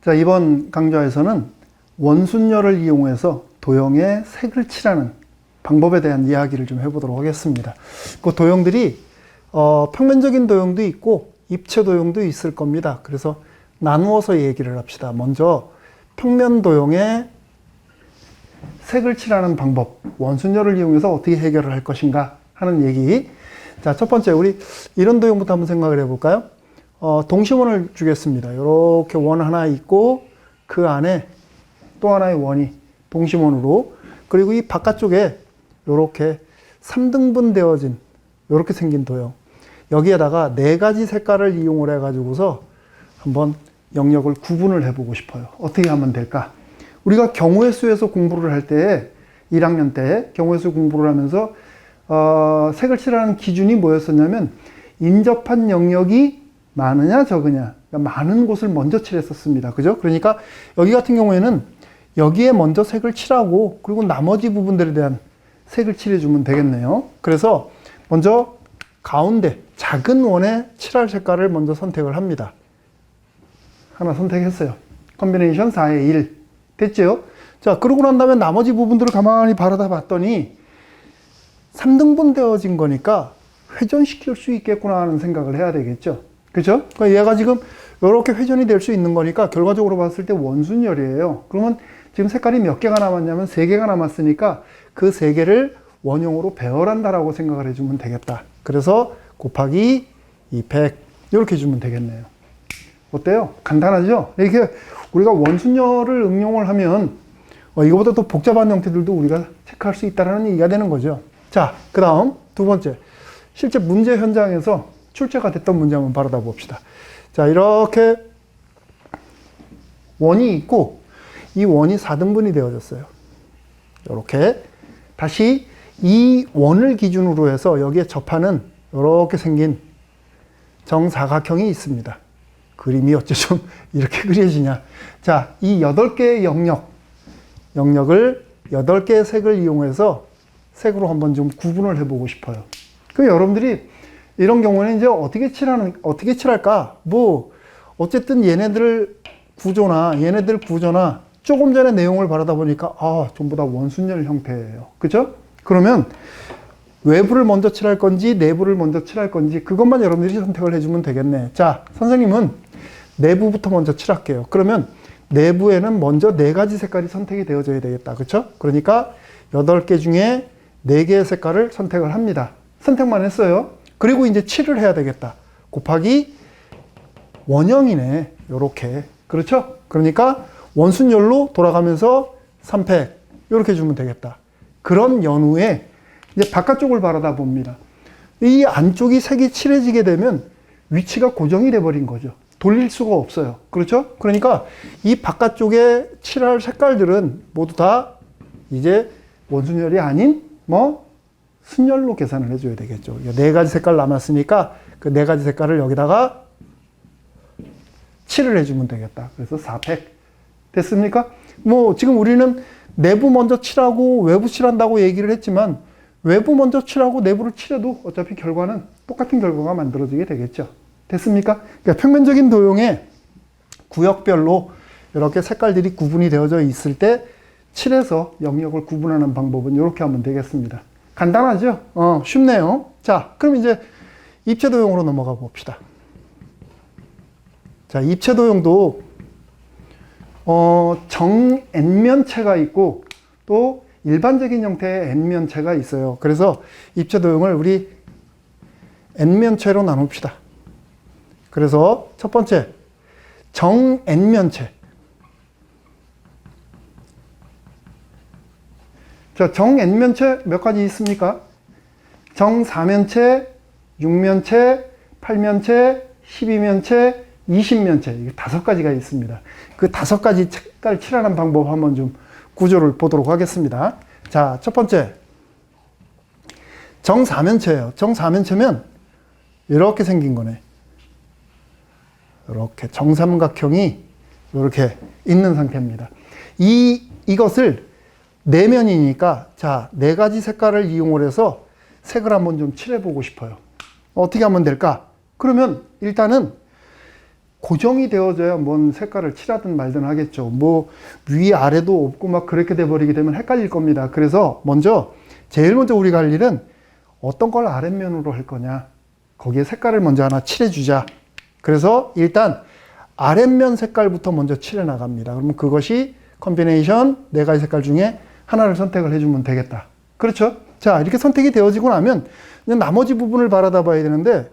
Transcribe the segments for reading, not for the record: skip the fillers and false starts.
자, 이번 강좌에서는 원순열을 이용해서 도형에 색을 칠하는 방법에 대한 이야기를 좀 해보도록 하겠습니다. 그 도형들이 평면적인 도형도 있고 입체 도형도 있을 겁니다. 그래서 나누어서 얘기를 합시다. 먼저 평면 도형에 색을 칠하는 방법, 원순열을 이용해서 어떻게 해결을 할 것인가 하는 얘기. 자, 첫 번째 우리 이런 도형부터 한번 생각을 해볼까요? 동심원을 주겠습니다. 이렇게 원 하나 있고 그 안에 또 하나의 원이 동심원으로, 그리고 이 바깥쪽에 이렇게 3등분 되어진 이렇게 생긴 도형, 여기에다가 4가지 색깔을 이용을 해가지고서 한번 영역을 구분을 해보고 싶어요. 어떻게 하면 될까? 우리가 경우의 수에서 공부를 할 때 1학년 때 경우의 수 공부를 하면서 색을 칠하는 기준이 뭐였었냐면 인접한 영역이 많으냐 적으냐, 그러니까 많은 곳을 먼저 칠했었습니다. 그죠? 그러니까 여기 같은 경우에는 여기에 먼저 색을 칠하고 그리고 나머지 부분들에 대한 색을 칠해주면 되겠네요. 그래서 먼저 가운데 작은 원에 칠할 색깔을 먼저 선택을 합니다. 하나 선택했어요. 컨비네이션 4의 1 됐죠? 자, 그러고 난 다음에 나머지 부분들을 가만히 바라다 봤더니 3등분 되어진 거니까 회전시킬 수 있겠구나 하는 생각을 해야 되겠죠. 그죠? 그러니까 얘가 지금 이렇게 회전이 될 수 있는 거니까 결과적으로 봤을 때 원순열이에요. 그러면 지금 색깔이 몇 개가 남았냐면 3개가 남았으니까 그 3개를 원형으로 배열한다라고 생각을 해주면 되겠다. 그래서 곱하기 200 이렇게 해주면 되겠네요. 어때요? 간단하죠? 이렇게 우리가 원순열을 응용을 하면 이거보다 더 복잡한 형태들도 우리가 체크할 수 있다는 얘기가 되는 거죠. 자, 그 다음 두 번째, 실제 문제 현장에서 출제가 됐던 문제 한번 바라다 봅시다. 자, 이렇게 원이 있고 이 원이 4등분이 되어졌어요. 이렇게 다시 이 원을 기준으로 해서 여기에 접하는 이렇게 생긴 정사각형이 있습니다. 그림이 어째 좀 이렇게 그려지냐. 자, 이 8개의 영역을 8개의 색을 이용해서 색으로 한번 좀 구분을 해보고 싶어요. 그 여러분들이 이런 경우는 이제 어떻게 칠할까? 어쨌든 얘네들 구조나 조금 전에 내용을 바라다 보니까 전부 다 원순열 형태예요. 그죠? 그러면 외부를 먼저 칠할 건지 내부를 먼저 칠할 건지 그것만 여러분들이 선택을 해주면 되겠네. 자, 선생님은 내부부터 먼저 칠할게요. 그러면 내부에는 먼저 4가지 색깔이 선택이 되어져야 되겠다. 그렇죠? 그러니까 8개 중에 4개의 색깔을 선택을 합니다. 선택만 했어요. 그리고 이제 칠을 해야 되겠다. 곱하기 원형이네. 요렇게. 그렇죠? 그러니까 원순열로 돌아가면서 3팩 이렇게 주면 되겠다. 그런 연후에 이제 바깥쪽을 바라다 봅니다. 이 안쪽이 색이 칠해지게 되면 위치가 고정이 돼 버린 거죠. 돌릴 수가 없어요. 그렇죠? 그러니까 이 바깥쪽에 칠할 색깔들은 모두 다 이제 원순열이 아닌 순열로 계산을 해줘야 되겠죠. 4가지 색깔 남았으니까 그 4가지 색깔을 여기다가 칠을 해주면 되겠다. 그래서 4팩 됐습니까? 지금 우리는 내부 먼저 칠하고 외부 칠한다고 얘기를 했지만 외부 먼저 칠하고 내부를 칠해도 어차피 결과는 똑같은 결과가 만들어지게 되겠죠. 됐습니까? 그러니까 평면적인 도형에 구역별로 이렇게 색깔들이 구분이 되어져 있을 때 칠해서 영역을 구분하는 방법은 이렇게 하면 되겠습니다. 간단하죠? 쉽네요. 자, 그럼 이제 입체 도형으로 넘어가 봅시다. 자, 입체 도형도 정 N면체가 있고 또 일반적인 형태의 N면체가 있어요. 그래서 입체 도형을 우리 N면체로 나눕시다. 그래서 첫 번째, 정 N면체. 자, 정 N면체 몇 가지 있습니까? 정 4면체, 6면체, 8면체, 12면체, 20면체. 이게 5가지가 있습니다. 그 5가지 색깔 칠하는 방법 한번 좀 구조를 보도록 하겠습니다. 자, 첫 번째, 정 4면체예요. 정 4면체면 이렇게 생긴 거네. 이렇게 정삼각형이 이렇게 있는 상태입니다. 이것을 4면이니까 자, 4가지 색깔을 이용을 해서 색을 한번 좀 칠해보고 싶어요. 어떻게 하면 될까? 그러면 일단은 고정이 되어져야 뭔 색깔을 칠하든 말든 하겠죠. 뭐 위아래도 없고 막 그렇게 돼버리게 되면 헷갈릴 겁니다. 그래서 제일 먼저 우리가 할 일은 어떤 걸 아랫면으로 할 거냐, 거기에 색깔을 먼저 하나 칠해주자. 그래서 일단 아랫면 색깔부터 먼저 칠해 나갑니다. 그러면 그것이 컨비네이션 4가지 색깔 중에 하나를 선택을 해주면 되겠다. 그렇죠? 자, 이렇게 선택이 되어지고 나면 그냥 나머지 부분을 바라다 봐야 되는데,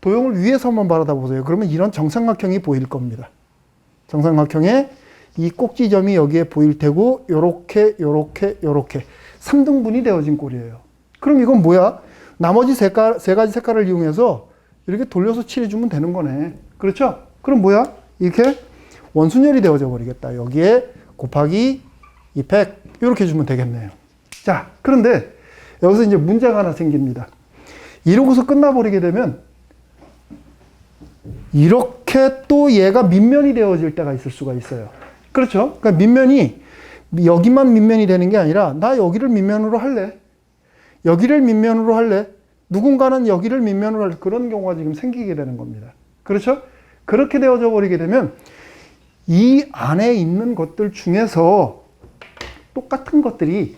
도형을 위에서만 바라다 보세요. 그러면 이런 정삼각형이 보일 겁니다. 정삼각형에 이 꼭지점이 여기에 보일 테고, 요렇게 3등분이 되어진 꼴이에요. 그럼 이건 뭐야? 나머지 세 가지 색깔을 이용해서 이렇게 돌려서 칠해주면 되는 거네. 그렇죠? 그럼 뭐야? 이렇게 원순열이 되어져 버리겠다. 여기에 곱하기 2팩 이렇게 해주면 되겠네요. 자, 그런데 여기서 이제 문제가 하나 생깁니다. 이러고서 끝나버리게 되면 이렇게 또 얘가 밑면이 되어질 때가 있을 수가 있어요. 그렇죠? 그러니까 밑면이 여기만 밑면이 되는 게 아니라 나 여기를 밑면으로 할래. 여기를 밑면으로 할래. 누군가는 여기를 밑면으로 할래. 그런 경우가 지금 생기게 되는 겁니다. 그렇죠? 그렇게 되어져 버리게 되면 이 안에 있는 것들 중에서 똑같은 것들이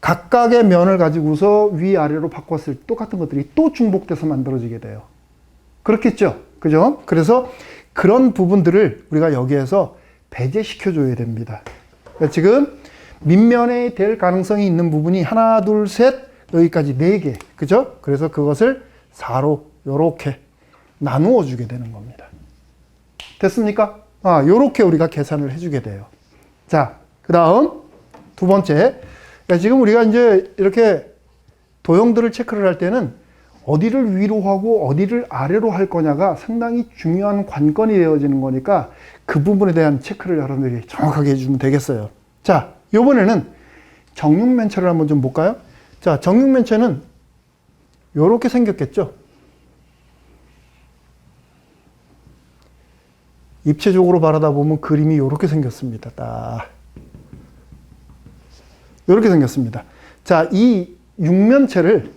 각각의 면을 가지고서 위아래로 바꿨을 때 똑같은 것들이 또 중복돼서 만들어지게 돼요. 그렇겠죠? 그죠? 그래서 그런 부분들을 우리가 여기에서 배제시켜줘야 됩니다. 그러니까 지금 밑면에 될 가능성이 있는 부분이 하나, 둘, 셋, 여기까지 4개. 그죠? 그래서 그것을 4로 요렇게 나누어 주게 되는 겁니다. 됐습니까? 요렇게 우리가 계산을 해주게 돼요. 자, 그 다음 두 번째. 그러니까 지금 우리가 이제 이렇게 도형들을 체크를 할 때는 어디를 위로 하고 어디를 아래로 할 거냐가 상당히 중요한 관건이 되어지는 거니까 그 부분에 대한 체크를 여러분들이 정확하게 해주면 되겠어요. 자, 이번에는 정육면체를 한번 좀 볼까요? 자, 정육면체는 이렇게 생겼겠죠? 입체적으로 바라다 보면 그림이 이렇게 생겼습니다. 딱. 이렇게 생겼습니다. 자, 이 육면체를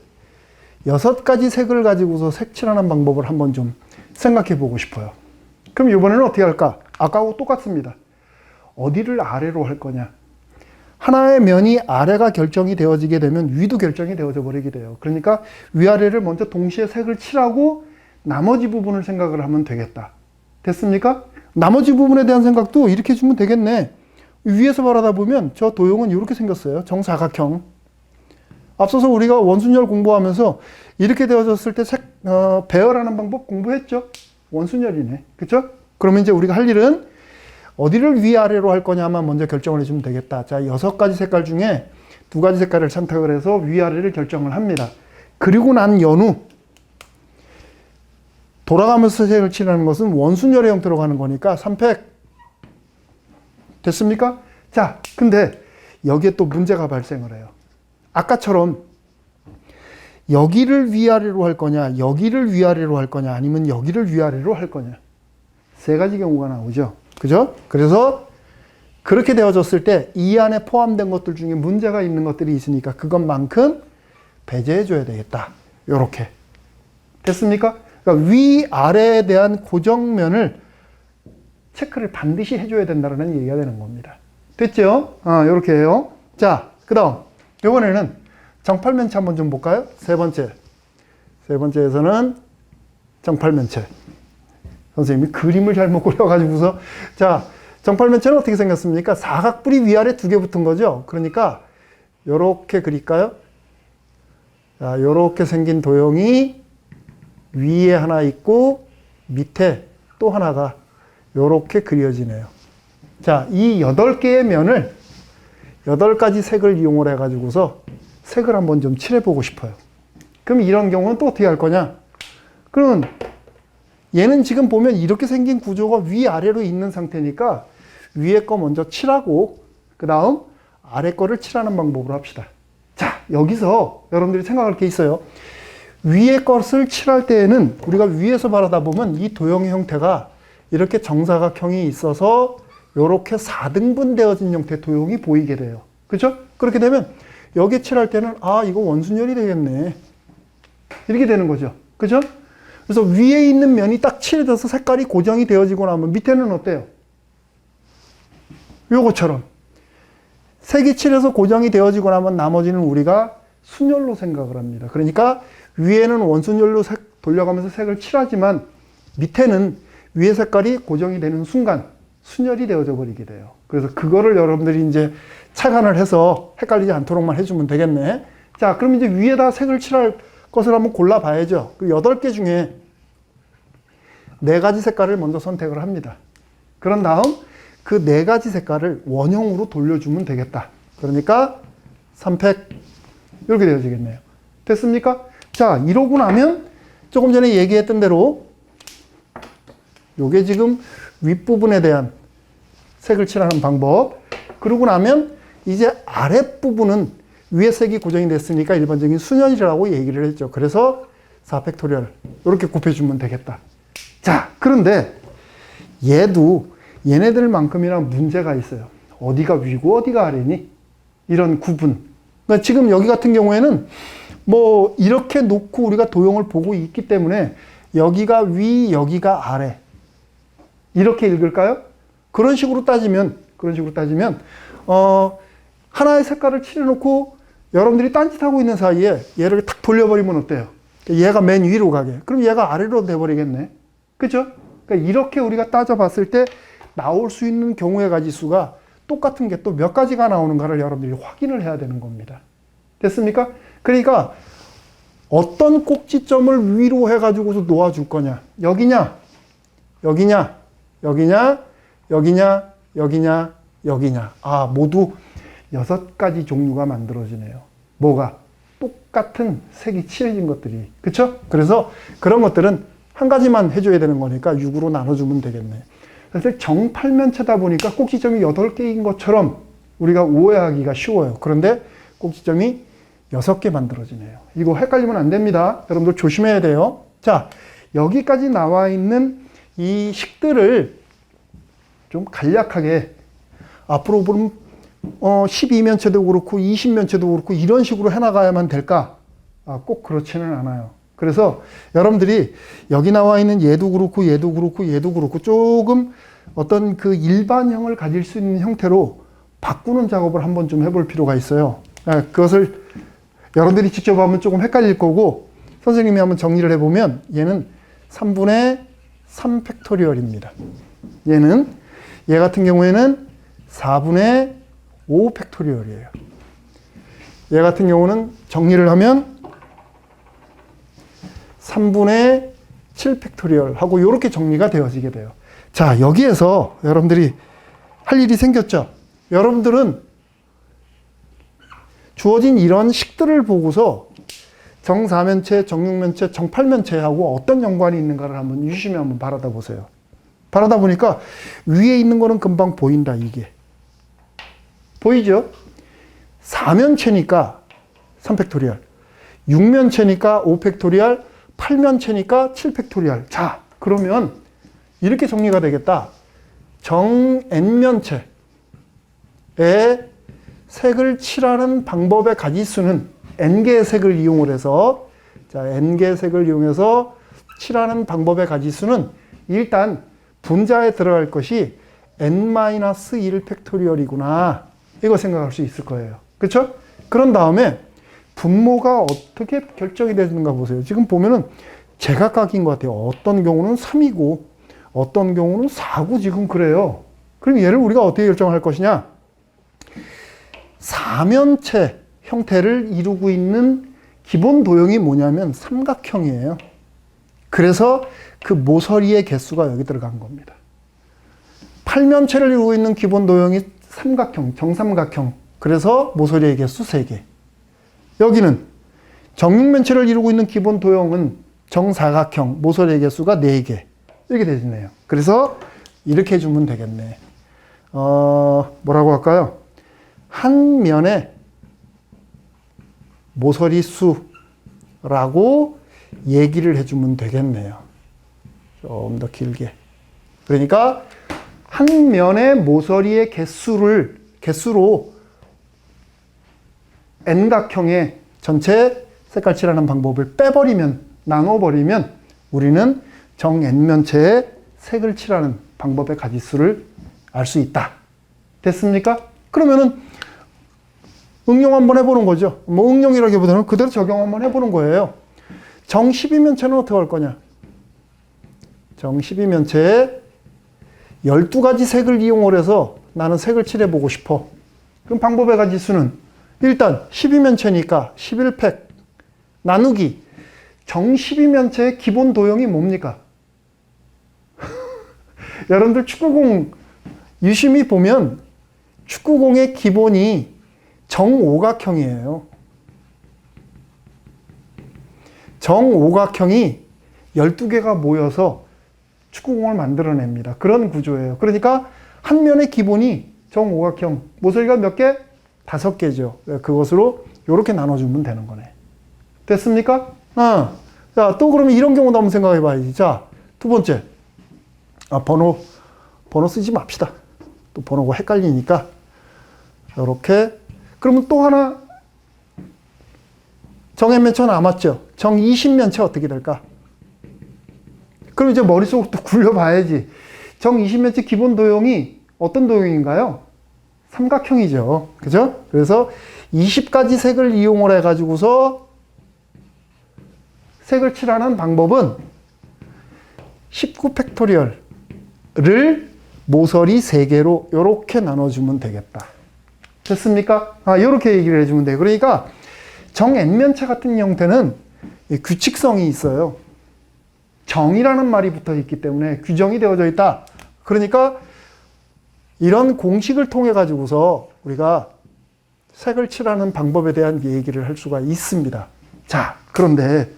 6가지 색을 가지고서 색칠하는 방법을 한번 좀 생각해 보고 싶어요. 그럼 이번에는 어떻게 할까? 아까하고 똑같습니다. 어디를 아래로 할 거냐? 하나의 면이 아래가 결정이 되어지게 되면 위도 결정이 되어져 버리게 돼요. 그러니까 위아래를 먼저 동시에 색을 칠하고 나머지 부분을 생각을 하면 되겠다. 됐습니까? 나머지 부분에 대한 생각도 이렇게 해주면 되겠네. 위에서 바라다 보면 저 도형은 이렇게 생겼어요. 정사각형. 앞서서 우리가 원순열 공부하면서 이렇게 되어졌을 때 배열하는 방법 공부했죠? 원순열이네. 그쵸? 그러면 이제 우리가 할 일은 어디를 위아래로 할 거냐만 먼저 결정을 해주면 되겠다. 자, 6가지 색깔 중에 2가지 색깔을 선택을 해서 위아래를 결정을 합니다. 그리고 난 연후 돌아가면서 색을 칠하는 것은 원순열의 형태로 가는 거니까 3팩. 됐습니까? 자, 근데 여기에 또 문제가 발생을 해요. 아까처럼 여기를 위아래로 할 거냐, 여기를 위아래로 할 거냐, 아니면 여기를 위아래로 할 거냐. 3가지 경우가 나오죠. 그죠? 그래서 그렇게 되어졌을 때 이 안에 포함된 것들 중에 문제가 있는 것들이 있으니까 그것만큼 배제해 줘야 되겠다. 요렇게. 됐습니까? 그러니까 위아래에 대한 고정면을 체크를 반드시 해줘야 된다는 얘기가 되는 겁니다. 됐죠? 요렇게 해요. 자, 그 다음. 이번에는 정팔면체 한번 좀 볼까요? 세 번째에서는 정팔면체. 선생님이 그림을 잘못 그려가지고서. 자, 정팔면체는 어떻게 생겼습니까? 사각뿔이 위아래 2개 붙은 거죠? 그러니까, 요렇게 그릴까요? 자, 요렇게 생긴 도형이 위에 하나 있고, 밑에 또 하나가 요렇게 그려지네요. 자, 이 8개의 면을 8가지 색을 이용을 해가지고서 색을 한번 좀 칠해보고 싶어요. 그럼 이런 경우는 또 어떻게 할 거냐? 그러면 얘는 지금 보면 이렇게 생긴 구조가 위아래로 있는 상태니까 위에 거 먼저 칠하고 그 다음 아래 거를 칠하는 방법으로 합시다. 자, 여기서 여러분들이 생각할 게 있어요. 위에 것을 칠할 때에는 우리가 위에서 바라다 보면 이 도형의 형태가 이렇게 정사각형이 있어서 이렇게 4등분 되어진 형태의 도형이 보이게 돼요. 그죠? 그렇게 되면 여기 칠할 때는 이거 원순열이 되겠네. 이렇게 되는 거죠. 그죠? 그래서 위에 있는 면이 딱 칠해져서 색깔이 고정이 되어지고 나면 밑에는 어때요? 요거처럼. 색이 칠해서 고정이 되어지고 나면 나머지는 우리가 순열로 생각을 합니다. 그러니까 위에는 원순열로 색 돌려가면서 색을 칠하지만 밑에는 위에 색깔이 고정이 되는 순간 순열이 되어져 버리게 돼요. 그래서 그거를 여러분들이 이제 착안을 해서 헷갈리지 않도록만 해주면 되겠네. 자, 그럼 이제 위에다 색을 칠할 것을 한번 골라봐야죠. 그 8개 중에 4가지 색깔을 먼저 선택을 합니다. 그런 다음 그 4가지 색깔을 원형으로 돌려주면 되겠다. 그러니까 3팩 이렇게 되어지겠네요. 됐습니까? 자, 이러고 나면 조금 전에 얘기했던 대로 요게 지금 윗부분에 대한 색을 칠하는 방법. 그러고 나면 이제 아랫부분은 위에 색이 고정이 됐으니까 일반적인 순열이라고 얘기를 했죠. 그래서 4팩토리얼 이렇게 곱해주면 되겠다. 자, 그런데 얘도 얘네들만큼이나 문제가 있어요. 어디가 위고 어디가 아래니? 이런 구분. 그러니까 지금 여기 같은 경우에는 뭐 이렇게 놓고 우리가 도형을 보고 있기 때문에 여기가 위, 여기가 아래. 이렇게 읽을까요? 그런 식으로 따지면 하나의 색깔을 칠해놓고 여러분들이 딴짓하고 있는 사이에 얘를 탁 돌려버리면 어때요? 얘가 맨 위로 가게. 그럼 얘가 아래로 돼버리겠네. 그죠? 그러니까 이렇게 우리가 따져봤을 때 나올 수 있는 경우의 가지수가 똑같은 게 또 몇 가지가 나오는가를 여러분들이 확인을 해야 되는 겁니다. 됐습니까? 그러니까 어떤 꼭지점을 위로 해가지고서 놓아줄 거냐. 여기냐, 여기냐, 여기냐, 여기냐, 여기냐, 여기냐. 아, 모두 6가지 종류가 만들어지네요. 뭐가? 똑같은 색이 칠해진 것들이. 그쵸? 그래서 그런 것들은 한 가지만 해줘야 되는 거니까 6으로 나눠주면 되겠네. 사실 정팔면체다 보니까 꼭지점이 8개인 것처럼 우리가 오해하기가 쉬워요. 그런데 꼭지점이 6개 만들어지네요. 이거 헷갈리면 안 됩니다. 여러분들 조심해야 돼요. 자, 여기까지 나와 있는 이 식들을 좀 간략하게 앞으로 보면 12면체도 그렇고 20면체도 그렇고 이런 식으로 해나가야만 될까? 꼭 그렇지는 않아요. 그래서 여러분들이 여기 나와 있는 얘도 그렇고 얘도 그렇고 얘도 그렇고 조금 어떤 그 일반형을 가질 수 있는 형태로 바꾸는 작업을 한번 좀 해볼 필요가 있어요. 그것을 여러분들이 직접 하면 조금 헷갈릴 거고 선생님이 한번 정리를 해보면 얘는 3분의 3 팩토리얼입니다. 얘 같은 경우에는 4분의 5 팩토리얼이에요. 얘 같은 경우는 정리를 하면 3분의 7 팩토리얼 하고 이렇게 정리가 되어지게 돼요. 자, 여기에서 여러분들이 할 일이 생겼죠. 여러분들은 주어진 이런 식들을 보고서 정사면체, 정육면체, 정팔면체하고 어떤 연관이 있는가를 한번 유심히 한번 바라다 보세요. 바라다 보니까 위에 있는 거는 금방 보인다, 이게. 보이죠? 4면체니까 3팩토리얼, 6면체니까 5팩토리얼, 8면체니까 7팩토리얼. 자, 그러면 이렇게 정리가 되겠다. 정 N면체의 색을 칠하는 방법의 가지수는 N개의 색을 이용을 해서, 자, N개의 색을 이용해서 칠하는 방법의 가지수는 일단 분자에 들어갈 것이 N-1 팩토리얼이구나. 이거 생각할 수 있을 거예요. 그렇죠? 그런 다음에 분모가 어떻게 결정이 되는가 보세요. 지금 보면은 제각각인 것 같아요. 어떤 경우는 3이고 어떤 경우는 4고 지금 그래요. 그럼 얘를 우리가 어떻게 결정할 것이냐? 4면체 형태를 이루고 있는 기본 도형이 뭐냐면 삼각형이에요. 그래서 그 모서리의 개수가 여기 들어간 겁니다. 8면체를 이루고 있는 기본 도형이 삼각형, 정삼각형. 그래서 모서리의 개수 3개. 여기는 정육면체를 이루고 있는 기본 도형은 정사각형, 모서리의 개수가 4개. 이렇게 되시네요. 그래서 이렇게 해주면 되겠네. 뭐라고 할까요? 한 면의 모서리 수라고 얘기를 해주면 되겠네요. 좀 더 길게. 그러니까 한 면의 모서리의 개수로 N각형의 전체 색깔 칠하는 방법을 빼버리면, 나눠버리면 우리는 정 N면체의 색을 칠하는 방법의 가지수를 알 수 있다. 됐습니까? 그러면은 응용 한번 해보는 거죠. 뭐 응용이라기보다는 그대로 적용 한번 해보는 거예요. 정 12면체는 어떻게 할 거냐? 정 12면체에 12가지 색을 이용을 해서 나는 색을 칠해보고 싶어. 그럼 방법의 가지수는 일단 12면체니까 11팩 나누기 정 12면체의 기본 도형이 뭡니까? 여러분들 축구공 유심히 보면 축구공의 기본이 정오각형이에요. 정오각형이 12개가 모여서 축구공을 만들어냅니다. 그런 구조예요. 그러니까 한 면의 기본이 정오각형, 모서리가 몇 개? 5개죠. 그것으로 이렇게 나눠주면 되는 거네. 됐습니까? 자, 또 그러면 이런 경우도 한번 생각해 봐야지. 자, 두 번째. 번호 쓰지 맙시다. 또 번호가 헷갈리니까. 이렇게. 그러면 또 하나. 정 N면체 남았죠? 정 20면체 어떻게 될까? 그럼 이제 머릿속으로 또 굴려봐야지. 정 20면체 기본 도형이 어떤 도형인가요? 삼각형이죠. 그죠? 그래서 20가지 색을 이용을 해가지고서 색을 칠하는 방법은 19팩토리얼을 모서리 3개로 이렇게 나눠주면 되겠다. 됐습니까? 이렇게 얘기를 해주면 돼요. 그러니까 정 N면체 같은 형태는 규칙성이 있어요. 정이라는 말이 붙어 있기 때문에 규정이 되어져 있다. 그러니까 이런 공식을 통해 가지고서 우리가 색을 칠하는 방법에 대한 얘기를 할 수가 있습니다. 자, 그런데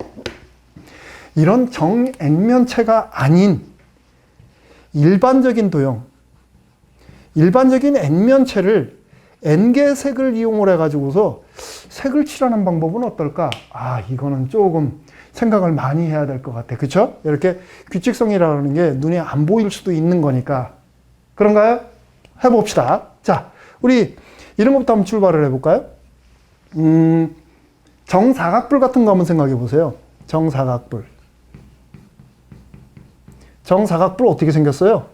이런 정 N면체가 아닌 일반적인 도형, 일반적인 N면체를 N개의 색을 이용을 해가지고서 색을 칠하는 방법은 어떨까? 이거는 조금 생각을 많이 해야 될 것 같아. 그쵸? 이렇게 규칙성이라는 게 눈에 안 보일 수도 있는 거니까. 그런가요? 해봅시다. 자, 우리 이런 것부터 한번 출발을 해볼까요? 정사각뿔 같은 거 한번 생각해 보세요. 정사각뿔. 정사각뿔 어떻게 생겼어요?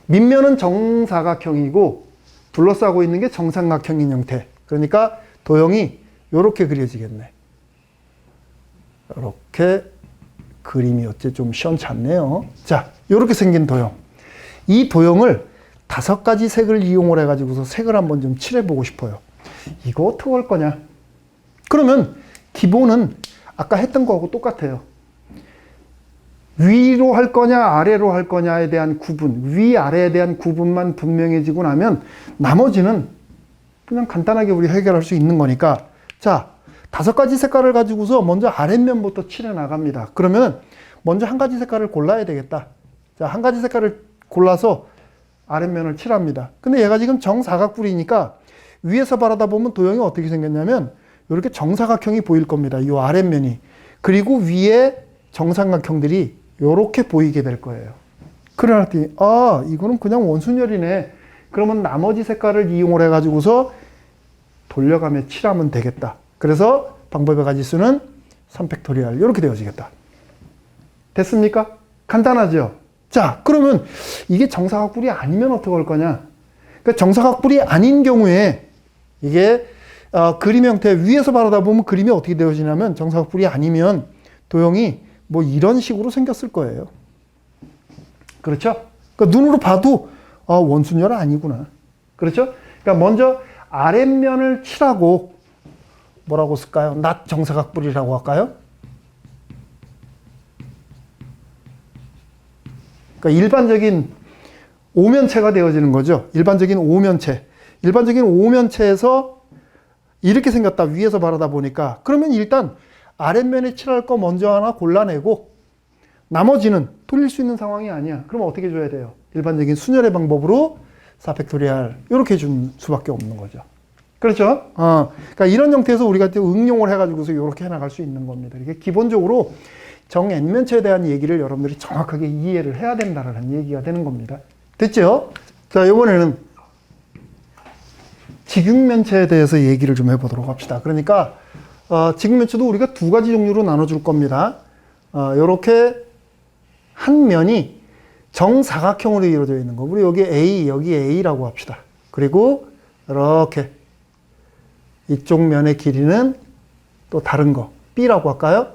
밑면은 정사각형이고 둘러싸고 있는 게 정삼각형인 형태. 그러니까 도형이 이렇게 그려지겠네. 이렇게 그림이 어째 좀 시원찮네요. 자, 이렇게 생긴 도형. 이 도형을 5가지 색을 이용을 해가지고서 색을 한번 좀 칠해보고 싶어요. 이거 어떻게 할 거냐? 그러면 기본은 아까 했던 거하고 똑같아요. 위로 할 거냐 아래로 할 거냐에 대한 구분, 위아래에 대한 구분만 분명해지고 나면 나머지는 그냥 간단하게 우리 해결할 수 있는 거니까. 자, 5가지 색깔을 가지고서 먼저 아랫면부터 칠해 나갑니다. 그러면 먼저 한 가지 색깔을 골라야 되겠다. 자, 한 가지 색깔을 골라서 아랫면을 칠합니다. 근데 얘가 지금 정사각뿔이니까 위에서 바라다 보면 도형이 어떻게 생겼냐면 이렇게 정사각형이 보일 겁니다. 이 아랫면이. 그리고 위에 정삼각형들이 이렇게 보이게 될 거예요. 그러더니 이거는 그냥 원순열이네. 그러면 나머지 색깔을 이용을 해가지고서 돌려가며 칠하면 되겠다. 그래서 방법의 가지수는 3팩토리얼 이렇게 되어지겠다. 됐습니까? 간단하죠? 자, 그러면 이게 정사각뿔이 아니면 어떻게 할 거냐? 그러니까 정사각뿔이 아닌 경우에 이게 그림 형태 위에서 바라다 보면 그림이 어떻게 되어지냐면 정사각뿔이 아니면 도형이 뭐 이런 식으로 생겼을 거예요. 그렇죠? 그러니까 눈으로 봐도 원순열 아니구나. 그렇죠? 그러니까 먼저 아랫면을 칠하고 뭐라고 쓸까요? 낮 정사각뿔이라고 할까요? 그러니까 일반적인 오면체가 되어지는 거죠. 일반적인 오면체. 일반적인 오면체에서 이렇게 생겼다. 위에서 바라다 보니까. 그러면 일단 아랫면에 칠할 거 먼저 하나 골라내고 나머지는 돌릴 수 있는 상황이 아니야. 그럼 어떻게 해줘야 돼요? 일반적인 순열의 방법으로 4팩토리얼 이렇게 해줄 수밖에 없는 거죠. 그렇죠? 그러니까 이런 형태에서 우리가 응용을 해가지고서 이렇게 해나갈 수 있는 겁니다. 이게 기본적으로 정 N면체에 대한 얘기를 여러분들이 정확하게 이해를 해야 된다는 얘기가 되는 겁니다. 됐죠? 자, 이번에는 직육면체에 대해서 얘기를 좀 해보도록 합시다. 그러니까 직육면체도 우리가 2가지 종류로 나눠줄 겁니다. 이렇게 한 면이 정사각형으로 이루어져 있는 거. 우리 여기 A, 여기 A라고 합시다. 그리고 이렇게 이쪽 면의 길이는 또 다른 거 B라고 할까요?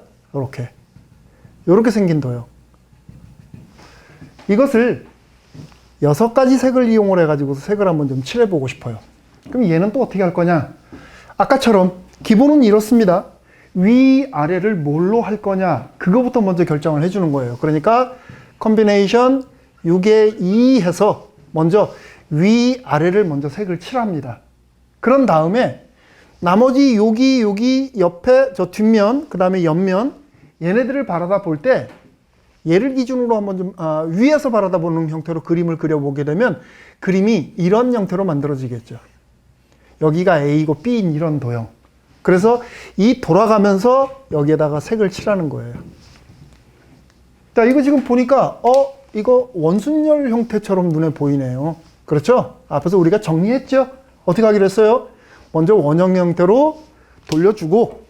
이렇게 생긴 도형. 이것을 6가지 색을 이용을 해가지고 색을 한번 좀 칠해보고 싶어요. 그럼 얘는 또 어떻게 할 거냐? 아까처럼 기본은 이렇습니다. 위아래를 뭘로 할 거냐? 그거부터 먼저 결정을 해주는 거예요. 그러니까 컨비네이션 6에 2 해서 먼저 위아래를 먼저 색을 칠합니다. 그런 다음에 나머지 여기 옆에 저 뒷면, 그 다음에 옆면 얘네들을 바라다 볼 때 얘를 기준으로 한번 좀 위에서 바라다 보는 형태로 그림을 그려보게 되면 그림이 이런 형태로 만들어지겠죠. 여기가 A고 B인 이런 도형. 그래서 이 돌아가면서 여기에다가 색을 칠하는 거예요. 자, 이거 지금 보니까 이거 원순열 형태처럼 눈에 보이네요. 그렇죠? 앞에서 우리가 정리했죠? 어떻게 하기로 했어요? 먼저 원형 형태로 돌려주고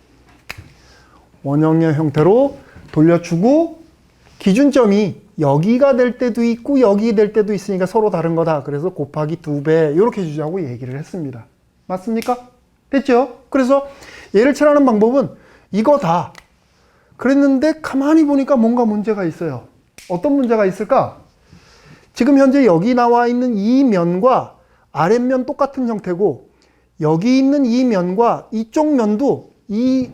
원형의 형태로 돌려주고 기준점이 여기가 될 때도 있고 여기 될 때도 있으니까 서로 다른 거다. 그래서 곱하기 2배 이렇게 주자고 얘기를 했습니다. 맞습니까? 됐죠? 그래서 얘를 칠하는 방법은 이거다. 그랬는데 가만히 보니까 뭔가 문제가 있어요. 어떤 문제가 있을까? 지금 현재 여기 나와 있는 이 면과 아랫면 똑같은 형태고 여기 있는 이 면과 이쪽 면도 이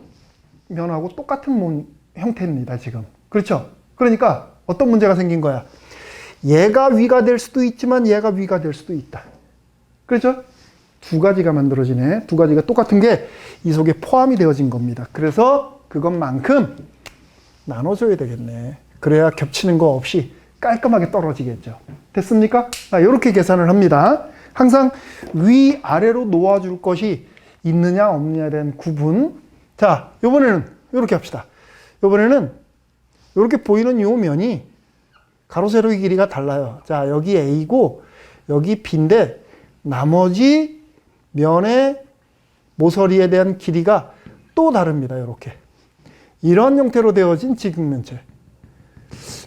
면하고 똑같은 형태입니다. 지금. 그렇죠? 그러니까 어떤 문제가 생긴 거야? 얘가 위가 될 수도 있지만 얘가 위가 될 수도 있다. 그렇죠? 두 가지가 만들어지네. 두 가지가 똑같은 게 이 속에 포함이 되어진 겁니다. 그래서 그것만큼 나눠줘야 되겠네. 그래야 겹치는 거 없이 깔끔하게 떨어지겠죠. 됐습니까? 이렇게 계산을 합니다. 항상 위아래로 놓아줄 것이 있느냐 없느냐에 대한 구분. 자, 이번에는 이렇게 합시다. 이번에는 이렇게 보이는 이 면이 가로 세로의 길이가 달라요. 자, 여기 A고 여기 B인데 나머지 면의 모서리에 대한 길이가 또 다릅니다. 이렇게. 이런 형태로 되어진 지극면체.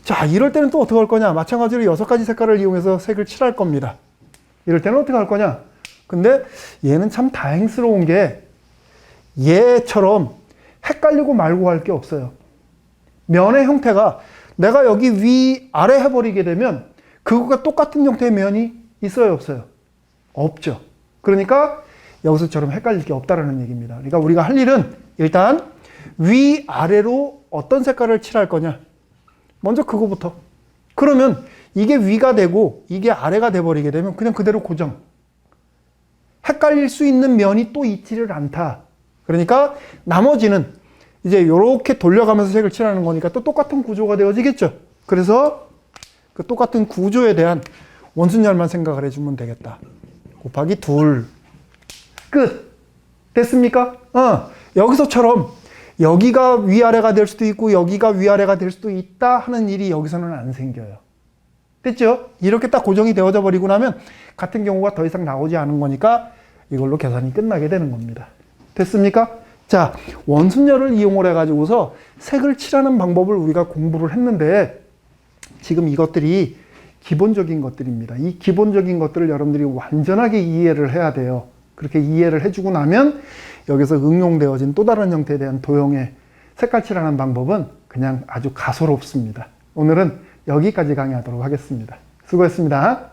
자, 이럴 때는 또 어떻게 할 거냐? 마찬가지로 6가지 색깔을 이용해서 색을 칠할 겁니다. 이럴 때는 어떻게 할 거냐? 근데 얘는 참 다행스러운 게 얘처럼 헷갈리고 말고 할 게 없어요. 면의 형태가 내가 여기 위, 아래 해버리게 되면 그거가 똑같은 형태의 면이 있어요, 없어요? 없죠. 그러니까 여기서처럼 헷갈릴 게 없다라는 얘기입니다. 그러니까 우리가 할 일은 일단 위, 아래로 어떤 색깔을 칠할 거냐. 먼저 그거부터. 그러면 이게 위가 되고 이게 아래가 돼버리게 되면 그냥 그대로 고정. 헷갈릴 수 있는 면이 또 있지를 않다. 그러니까 나머지는 이제 이렇게 돌려가면서 색을 칠하는 거니까 또 똑같은 구조가 되어지겠죠. 그래서 그 똑같은 구조에 대한 원순열만 생각을 해주면 되겠다. 곱하기 2. 끝. 됐습니까? 여기서처럼 여기가 위아래가 될 수도 있고 여기가 위아래가 될 수도 있다 하는 일이 여기서는 안 생겨요. 됐죠? 이렇게 딱 고정이 되어져 버리고 나면 같은 경우가 더 이상 나오지 않은 거니까 이걸로 계산이 끝나게 되는 겁니다. 됐습니까? 자, 원순열을 이용을 해가지고서 색을 칠하는 방법을 우리가 공부를 했는데 지금 이것들이 기본적인 것들입니다. 이 기본적인 것들을 여러분들이 완전하게 이해를 해야 돼요. 그렇게 이해를 해주고 나면 여기서 응용되어진 또 다른 형태에 대한 도형의 색깔 칠하는 방법은 그냥 아주 가소롭습니다. 오늘은 여기까지 강의하도록 하겠습니다. 수고했습니다.